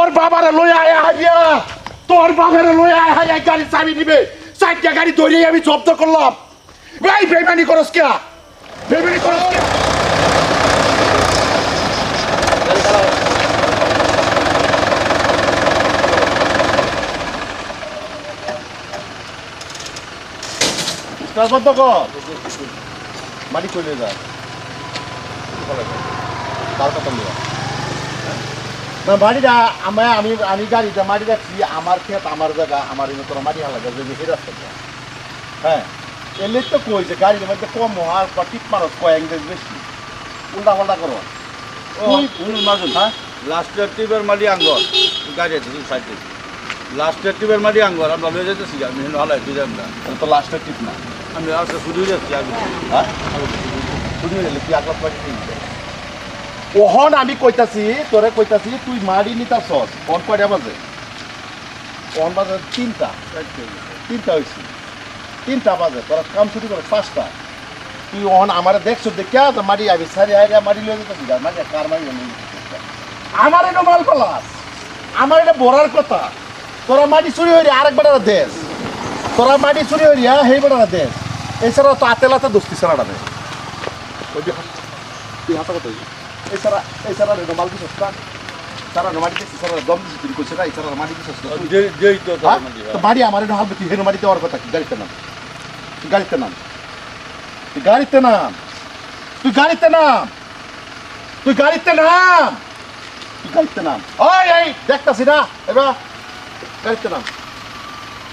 তোর বাবারে লই আয় হাজিয়া তোর বাবারে লই আয় হাজিয়া গাড়ি চাবি দিবে চারটা গাড়ি ধরে আমি জব্দ করলাম ভাই বেমানি করস কে বেমানি করস কে বন্ধ কর মাটি চলে যা তার কথা নিয়ে না বাড়িটা আমি গাড়িটা মাটি রাখছি আমার ক্ষেত আমার জায়গা আমার এনে তোরা মাটি হালা যাবে যে রাস্তাটা হ্যাঁ এলে তো কই যে গাড়ির মধ্যে কম আর টিপ মারস কয়েক দেশ বেশি উল্টা পাল্টা করো মাজুন হ্যাঁ লাস্টের টিপের মাটি আঙ্গর গাড়ি আছে সাইডে লাস্টের টিপের মাটি আঙ্গর আমরা লয়ে যেতেছি আমি হালাই তুই যাবেন না তো লাস্টের টিপ না আমি রাস্তা শুরু যাচ্ছি আগে হ্যাঁ শুধু এলে তুই আগলা মাটি নিয়ে ওহন আমি কইতাছি তোরে কইতাছি তুই মারি নিতাছস কোন কয়টা বাজে কোন বাজে তিনটা হয়েছে 3টা বাজে তোরা কাম ছুটি করে 5টা তুই ওহন আমার দেখছ দেখিয়া তো মারি আবি সারি আইরা মারি লয়ে যেতেছি মারি কার মারি আমার এটা মাল পালাস আমার এটা বড়ার কথা তোরা মাটি চুরি হইরে আরেক বেটার দেশ তোরা মাটি চুরি হইরিয়া সেই বেটার দেশ এছাড়া তো আতেলাতে দোস্তি ছাড়া দেয় তুই হাতা কথা এছাড়া মাল কি সস্তা তারা মাটি দেখছি সারা দম দিচ্ছি তুমি কইছে না এছাড়া মাটি কি সস্তা তো বাড়ি আমার এটা হালবে তুই হেন মাটি দেওয়ার কথা কি গাড়িতে নাম তুই গাড়িতে নাম তুই গাড়িতে নাম তুই গাড়িতে নাম তুই গাড়িতে নাম তুই গাড়িতে নাম ওই এই দেখতাছি না এবার গাড়িতে নাম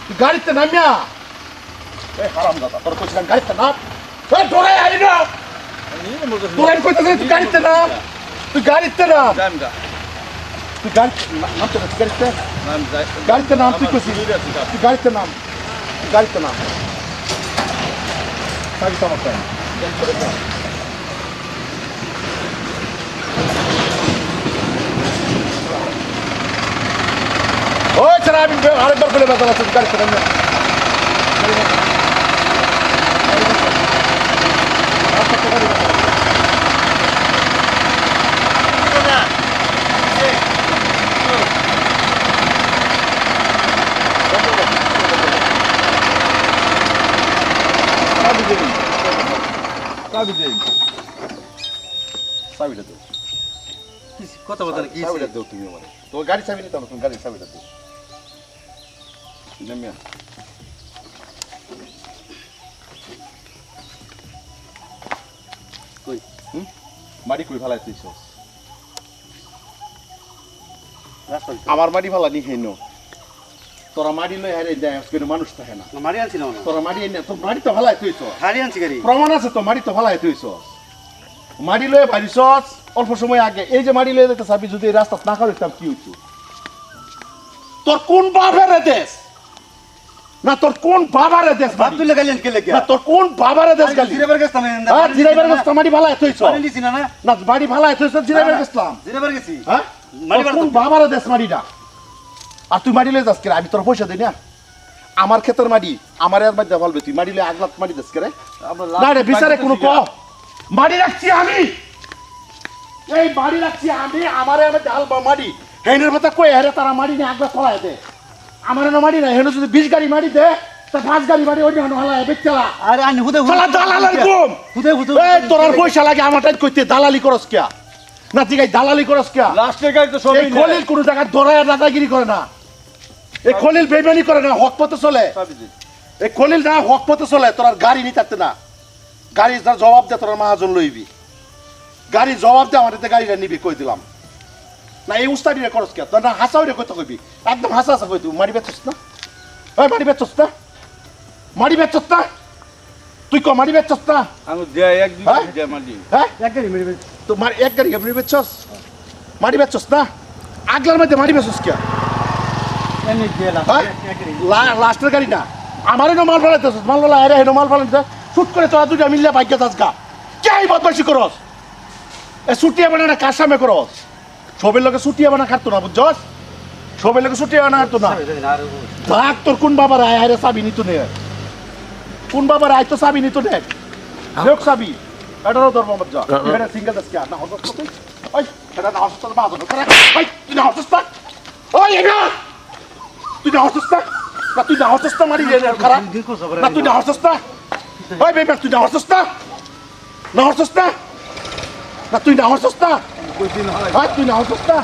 তুই গাড়িতে নামিয়া এই হারাম দাদা তোর কইছিলাম গাড়িতে নাম এই ডরে আইলি না তোর আমি কইতাছি তুই গাড়িতে নাম তুই গাড়িতে নাম তুই গাড়িতে গাড়িতে নাম তুই কইছিস তুই গাড়িতে নাম তুই গাড়িতে নাম সারি সমস্যা ওই ছাড়া আমি আরেকবার বলে বেতন আছে গাড়িতে নাম কথা বলতে কি দাও তুমি আমার তোর গাড়ি চাবি নিতে হবে তুমি গাড়ির চাবিটা দাও নেমিয়া কই মাটি কই ফেলাই তুইছ আমার মাটি ফেলা নি হেন তোরা মাটি লই হারে যায় আজকে মানুষ থাকে না মারি আনছি না তোরা মাটি এনে তোর মাটি তো ফেলাই তুইছ হারি আনছি গাড়ি প্রমাণ আছে তো মাটি তো ফেলাই তুইছ মাটি লয়ে ভারিছ অল্প সময় আগে এই যে মাটি লয়ে যেতে চাবি যদি এই রাস্তা না করতাম কি হইতো তোর কোন বাবার দেশ না তোর কোন বাবার দেশ বাপ তুলে গেলেন কে লেগে না তোর কোন বাবার দেশ গালি জিরাবার গেছতাম হ্যাঁ জিরাইবার গেছ মাটি ফেলাই তুইছ মারি লিছি না না মাটি ফেলাই তুইছ জিরাইবার গেছলাম জিরাবার গেছি হ্যাঁ মাটি কোন বাবার দেশ মাটিটা আর তুই মাটি লয়ে যাস কে আমি তোর পয়সা দেই না আমার ক্ষেতের মাটি আমার এর মধ্যে ফলবে তুই মাটি লয়ে আগলাত মাটি দেশ কে রে না রে বিচারে কোনো ক মাটি রাখছি আমি এই বাড়ি রাখছি আমি আমার এর মধ্যে হালবা মাটি হেনের মতো কই হেরে তারা মাটি নিয়ে আগলা ফলাই দে আমার এর মাটি না হেন যদি 20 গাড়ি মাটি দে তা 5 গাড়ি মাটি ওই হানো হালা বেচলা আরে আনি হুদে শালা দালালের কম হুদে এই তোর পয়সা লাগে আমারটাই কইতে দালালি করস কিয়া না ঠিক আছে দালালি করস কিয়া লাস্টের গাড়ি তো সবই এই খলিল কোন টাকা দরায়া দাদাগিরি করে না এই খলিল বেইমানি করে না হক পথে চলে এই খলিল না হক পথে চলে তোর গাড়ি নি থাকতে না গাড়ি যার জবাব দে তোর মহাজন লইবি গাড়ি জবাব দে আমাদের গাড়িটা নিবি কই দিলাম না এই উস্তাদি রে করস কে তোর না হাসাও রে কইতে কইবি একদম হাসা হাসা কই তুই মারি বেচছ না ওই মারি বেচছ না মারি বেচছ না তুই কো মারি বেচছ না আমি দে এক দুই দে মারি হ্যাঁ এক গাড়ি মারি বেচ তো মার এক গাড়ি মারি বেচছস মারি বেচছ না আগলার মধ্যে মারি বেচছ কে এনে দিলা লাস্টের গাড়ি না আমারও না মাল ফেলাইতেছ মাল ফেলা আরে হেন মাল ফেলাইতে শুট করে তোরা দুইটা মিললে ভাগ্য দাসগা কে বদমাশি করস এ ছুটিয়া বানা না কার সামনে করস সবের লোকে ছুটিয়া বানা খাতো না বুঝছস সবের লোকে ছুটিয়া বানা খাতো না ভাগ তোর কোন বাবার আয় আরে চাবি নিত নে কোন বাবার আয় তো চাবি নিত নে লোক চাবি এটারও ধর্ম মত যা এটা সিঙ্গেল দাসকা না হসস তুই ওই এটা না হসস বাদ ওই তুই না হসস না তুই না হচ্ছিস না মারি খারাপ না তুই না হচ্ছিস না ওই বেবার তুই না হচ্ছিস না না হচ্ছিস না না তুই না হচ্ছিস না হ্যাঁ তুই না হচ্ছিস না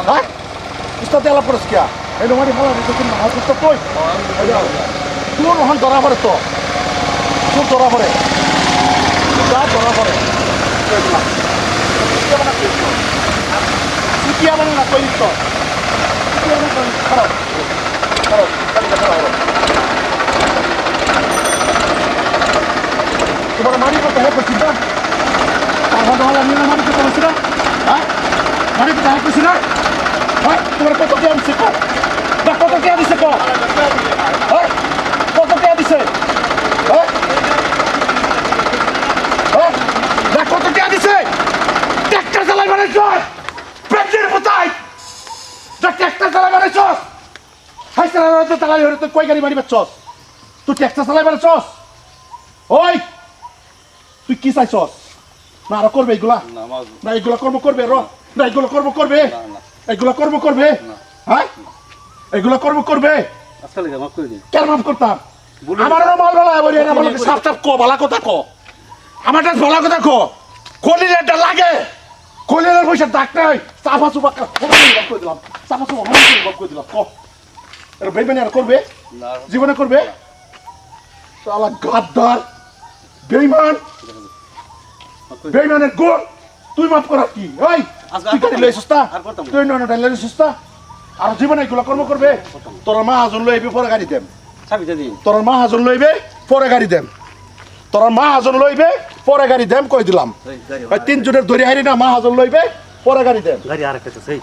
হ্যাঁ ইস্তা দেলা পড়স কিয়া এই মারি ভালো তুই না হচ্ছিস না তুই তুই ওখান ধরা পড়ে তো তুই ধরা পড়ে যা ধরা পড়ে সিকিয়া মানে না কই তো সিকিয়া মানে খারাপ খারাপ খারাপ তোমার মারি করতে হ্যাঁ করছিস না তারপর তোমার আমি মারি করতে বলছি না হ্যাঁ মারি করতে হ্যাঁ করছি না হ্যাঁ তোমার কত কে দিছে কো না কত কে দিছে কো হ্যাঁ কত কে দিছে হ্যাঁ হ্যাঁ না কত কে দিছে ট্রাক্টর চালাই বানাইছ প্রেসিডেন্ট কোথায় ট্রাক্টর চালাই বানাইছ হাই চালাই তো চালাই হরে তুই কই গাড়ি মারি বাচ্চস তুই ট্রাক্টর চালাই বানাইছস ওই তুই কি চাইছস না আর করবে এগুলা না এগুলা কর্ম করবে র না এগুলা কর্ম করবে এগুলা কর্ম করবে হ্যাঁ এগুলা কর্ম করবে কেন মাফ করতাম আমার মাল ভালো বলি না বলে সাপ সাপ কো ভালো কথা কো আমারটা ভালো কথা কো কলিলেটা লাগে কলিলের পয়সা ডাক্তার সাফা সুফা করে দিলাম সাফা সুফা করে দিলাম কো এর বেইমানি আর করবে জীবনে করবে শালা গাদ্দার বেইমান বেইমানের গুণ তুই মাফ করা কি ওই তুই গাড়ি লই সস্তা তুই নয় ডাইলে সস্তা আর জীবনে এগুলো কর্ম করবে তোর মা হাজন লইবে পরে গাড়ি দেন তোর মা হাজন লইবে পরে গাড়ি দেন তোর মা হাজন লইবে পরে গাড়ি দেন কই দিলাম ওই তিন জনের ধরে হারি না মা হাজন লইবে পরে গাড়ি দেন গাড়ি আরেকটা আছে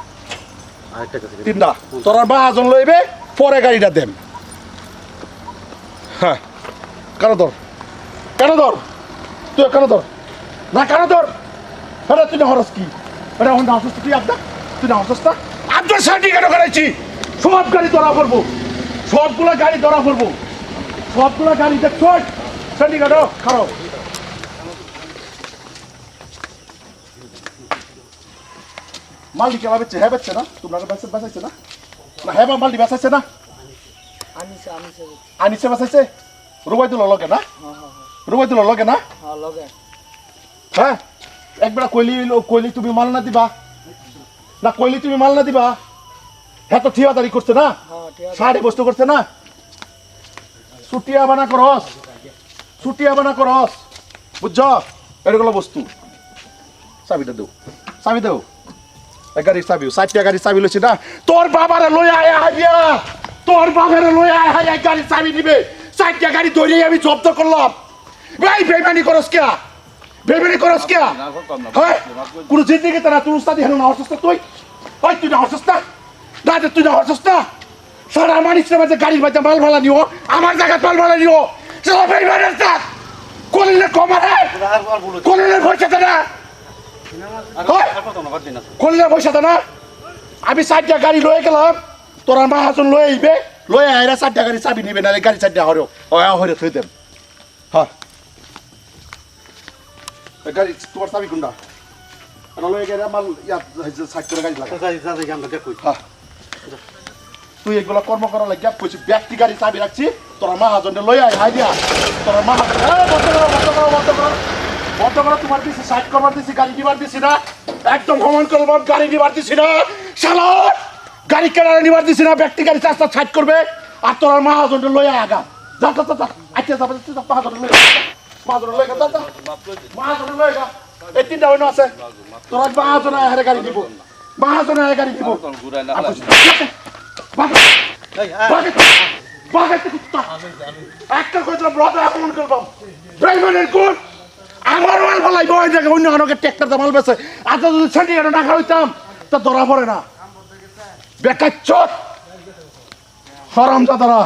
তিনটা তোর মা হাজন লইবে পরে গাড়িটা দেন হ্যাঁ কেন ধর তুই কেন ধর না কেন ধর আরে তুই না হরস কি আরে এখন না হসস তুই আবদা তুই না হসস না আব্দুল সার্টিফিকেট করেছি সব গাড়ি ধরা পড়বো সবগুলো গাড়ি ধরা পড়বো সবগুলো গাড়ি দেখ সার্টিফিকেট খারাপ মালটি কেবা বেচছে হ্যাঁ বেচছে না তোমরা বেচাইছে না না হ্যাঁ মালটি বেচাইছে না আনিছে বেচাইছে রুবাইদুল লগে না রুবাইদুল লগে না হ্যাঁ একবার কইলি তুমি মাল না দিবা না কইলি তুমি মাল না দিবা হ্যাঁ তো ঠিকাদারি করছে না সাড়ে বস্তু করছে না ছুটিয়া বানা করস বুঝছ এগুলো বস্তু চাবিটা দেও গাড়ির চাবি 60 টাকা গাড়ির চাবি লইছে না তোর বাবারে লই আয় হাজিয়া তোর বাবারে লই আয় হাজিয়া গাড়ির চাবি দিবে 60 টাকা গাড়ি ধরে আমি জব্দ করলাম ভাই বেইমানি করস কে হ্যাঁ কোন জিন্দিগি তারা তুই উস্তাদি হেন না হসস্তা তুই ওই তুই না হসস্তা দাদা তুই না হসস্তা সারা মানুষের মাঝে গাড়ির মাঝে মাল ভাড়া নিও আমার জায়গায় মাল ভাড়া নিও চলো বেইমানের সাথ কলিলে কমারে কলিলে পয়সা না কলিলে পয়সা না আমি 60 টাকা গাড়ি লয়ে গেলাম তোরা মাহাজন লয়ে আইবে লয়ে আইরা 60 টাকা গাড়ি চাবি নিবে না গাড়ি 60 টাকা হরে থই দেন হ্যাঁ গাড়ি তোমার চাবি কোনটা লয়ে গেলে মাল ইয়াত 60 টাকা গাড়ি লাগা তুই এগুলো কর্ম করা লাগে কইছি ব্যক্তি গাড়ি চাবি রাখছি তোরা মাহাজনে লই আয় হাই দিয়া তোরা মাহাজন বন্ধ করো তোমার দিছি সাইড করবার দিছি গাড়ি নিবার দিছি না একদম ভ্রমণ করবার গাড়ি নিবার দিছি না শালা গাড়ি কেনারে নিবার দিছি না ব্যক্তি গাড়ি রাস্তা সাইড করবে আর তোরা মাহাজনে লই আয় আগা যা আচ্ছা যাবে মাহাজনে লই গা এই তিনটা হইনো আছে তোরা মাহাজনে আয় গাড়ি দিব একটা কইছিল ব্রত আক্রমণ করবাম ব্রাহ্মণের কোন আমার মাল ফলাই বই দেখে অন্য অনেকে ট্রাক্টর মাল বেছে আজ যদি সেন্টিগ্রেড টাকা হইতাম তা ধরা পড়ে না বেকার চোট হারামজাদারা